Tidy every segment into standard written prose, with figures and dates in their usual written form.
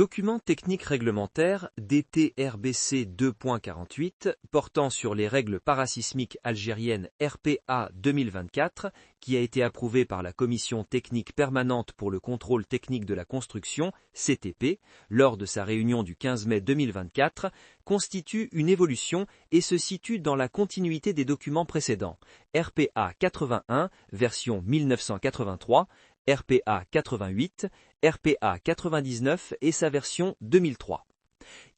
Document technique réglementaire DTRBC 2.48 portant sur les règles parasismiques algériennes RPA 2024 qui a été approuvé par la Commission technique permanente pour le contrôle technique de la construction CTP lors de sa réunion du 15 mai 2024 constitue une évolution et se situe dans la continuité des documents précédents RPA 81 version 1983, RPA 88, RPA 99 et sa version 2003.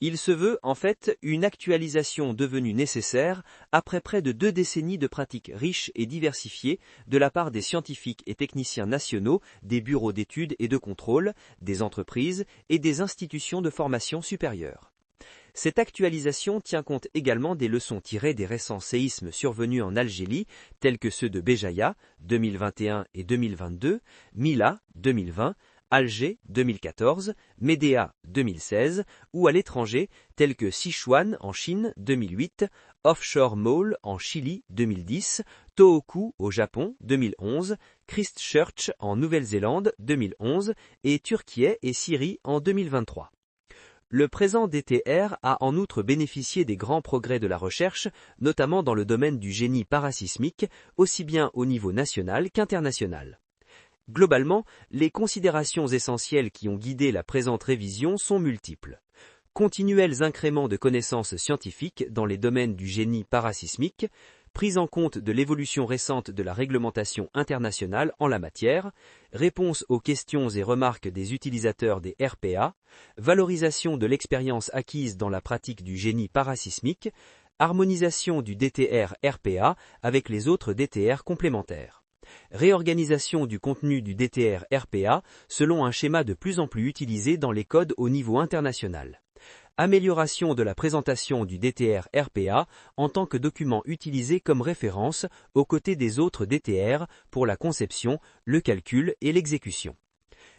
Il se veut en fait une actualisation devenue nécessaire après près de 2 décennies de pratiques riches et diversifiées de la part des scientifiques et techniciens nationaux, des bureaux d'études et de contrôle, des entreprises et des institutions de formation supérieure. Cette actualisation tient compte également des leçons tirées des récents séismes survenus en Algérie, tels que ceux de Béjaïa 2021 et 2022, Mila 2020, Alger 2014, Médéa 2016, ou à l'étranger, tels que Sichuan en Chine 2008, Offshore Mall en Chili 2010, Tohoku au Japon 2011, Christchurch en Nouvelle-Zélande 2011 et Turquie et Syrie en 2023. Le présent DTR a en outre bénéficié des grands progrès de la recherche, notamment dans le domaine du génie parasismique, aussi bien au niveau national qu'international. Globalement, les considérations essentielles qui ont guidé la présente révision sont multiples. Continuels incréments de connaissances scientifiques dans les domaines du génie parasismique, prise en compte de l'évolution récente de la réglementation internationale en la matière, réponse aux questions et remarques des utilisateurs des RPA, valorisation de l'expérience acquise dans la pratique du génie parasismique, harmonisation du DTR RPA avec les autres DTR complémentaires. Réorganisation du contenu du DTR RPA selon un schéma de plus en plus utilisé dans les codes au niveau international. Amélioration de la présentation du DTR RPA en tant que document utilisé comme référence aux côtés des autres DTR pour la conception, le calcul et l'exécution.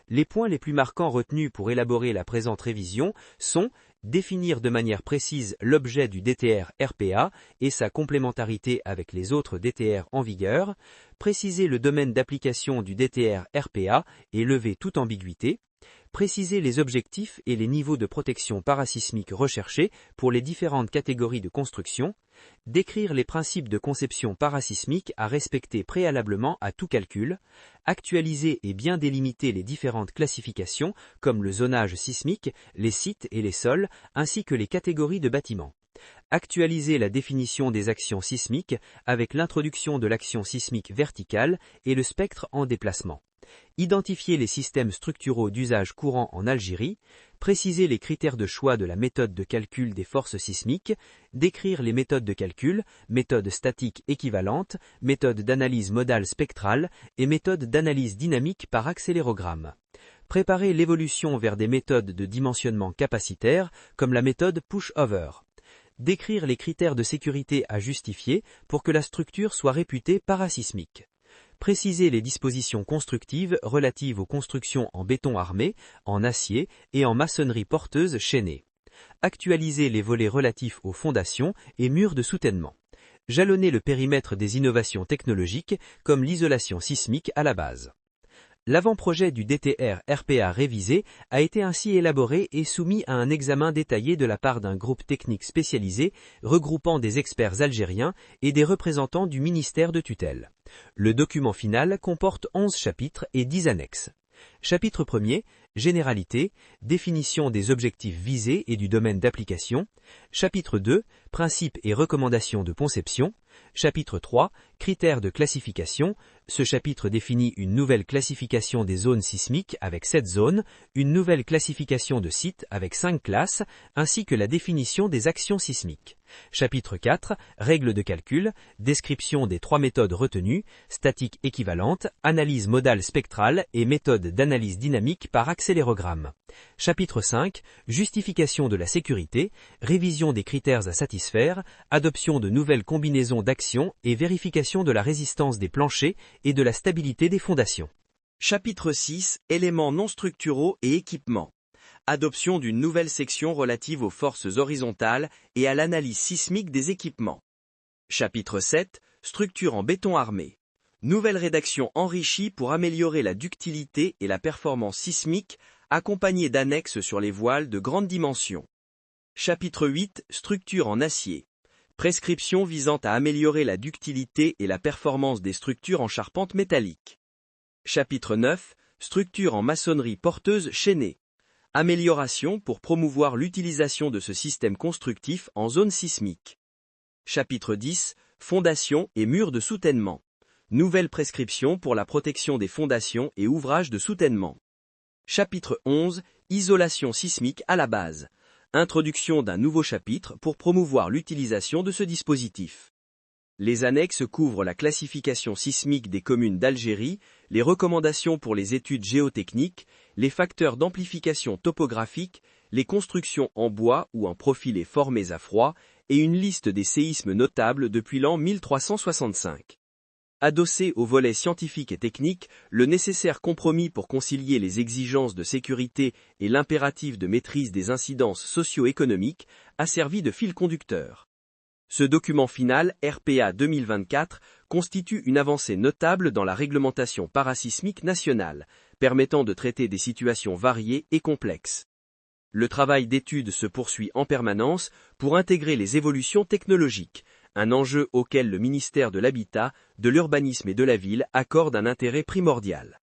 Les points les plus marquants retenus pour élaborer la présente révision sont définir de manière précise l'objet du DTR RPA et sa complémentarité avec les autres DTR en vigueur, préciser le domaine d'application du DTR RPA et lever toute ambiguïté, préciser les objectifs et les niveaux de protection parasismique recherchés pour les différentes catégories de construction, décrire les principes de conception parasismique à respecter préalablement à tout calcul, actualiser et bien délimiter les différentes classifications comme le zonage sismique, les sites et les sols, ainsi que les catégories de bâtiments. Actualiser la définition des actions sismiques avec l'introduction de l'action sismique verticale et le spectre en déplacement. Identifier les systèmes structuraux d'usage courant en Algérie, préciser les critères de choix de la méthode de calcul des forces sismiques, décrire les méthodes de calcul, méthode statique équivalente, méthode d'analyse modale spectrale et méthode d'analyse dynamique par accélérogramme. Préparer l'évolution vers des méthodes de dimensionnement capacitaire comme la méthode push-over. Décrire les critères de sécurité à justifier pour que la structure soit réputée parasismique. Préciser les dispositions constructives relatives aux constructions en béton armé, en acier et en maçonnerie porteuse chaînée. Actualiser les volets relatifs aux fondations et murs de soutènement. Jalonner le périmètre des innovations technologiques comme l'isolation sismique à la base. L'avant-projet du DTR RPA révisé a été ainsi élaboré et soumis à un examen détaillé de la part d'un groupe technique spécialisé regroupant des experts algériens et des représentants du ministère de tutelle. Le document final comporte 11 chapitres et 10 annexes. Chapitre 1er, Généralité, définition des objectifs visés et du domaine d'application. Chapitre 2, Principes et recommandations de conception. Chapitre 3, Critères de classification. Ce chapitre définit une nouvelle classification des zones sismiques avec 7 zones, une nouvelle classification de sites avec 5 classes, ainsi que la définition des actions sismiques. Chapitre 4, Règles de calcul, description des 3 méthodes retenues, statique équivalente, analyse modale spectrale et méthode d'analyse dynamique par accélérogramme. Chapitre 5, Justification de la sécurité, révision des critères à satisfaire, adoption de nouvelles combinaisons d'actions et vérification de la résistance des planchers et de la stabilité des fondations. Chapitre 6, Éléments non structuraux et équipements. Adoption d'une nouvelle section relative aux forces horizontales et à l'analyse sismique des équipements. Chapitre 7, Structure en béton armé. Nouvelle rédaction enrichie pour améliorer la ductilité et la performance sismique accompagné d'annexes sur les voiles de grande dimension. Chapitre 8. Structures en acier. Prescriptions visant à améliorer la ductilité et la performance des structures en charpente métallique. Chapitre 9. Structures en maçonnerie porteuse chaînée. Amélioration pour promouvoir l'utilisation de ce système constructif en zone sismique. Chapitre 10. Fondations et murs de soutènement. Nouvelles prescriptions pour la protection des fondations et ouvrages de soutènement. Chapitre 11. Isolation sismique à la base. Introduction d'un nouveau chapitre pour promouvoir l'utilisation de ce dispositif. Les annexes couvrent la classification sismique des communes d'Algérie, les recommandations pour les études géotechniques, les facteurs d'amplification topographique, les constructions en bois ou en profilés formés à froid, et une liste des séismes notables depuis l'an 1365. Adossé au volet scientifique et technique, le nécessaire compromis pour concilier les exigences de sécurité et l'impératif de maîtrise des incidences socio-économiques a servi de fil conducteur. Ce document final, RPA 2024, constitue une avancée notable dans la réglementation parasismique nationale, permettant de traiter des situations variées et complexes. Le travail d'étude se poursuit en permanence pour intégrer les évolutions technologiques, un enjeu auquel le ministère de l'Habitat, de l'Urbanisme et de la Ville accorde un intérêt primordial.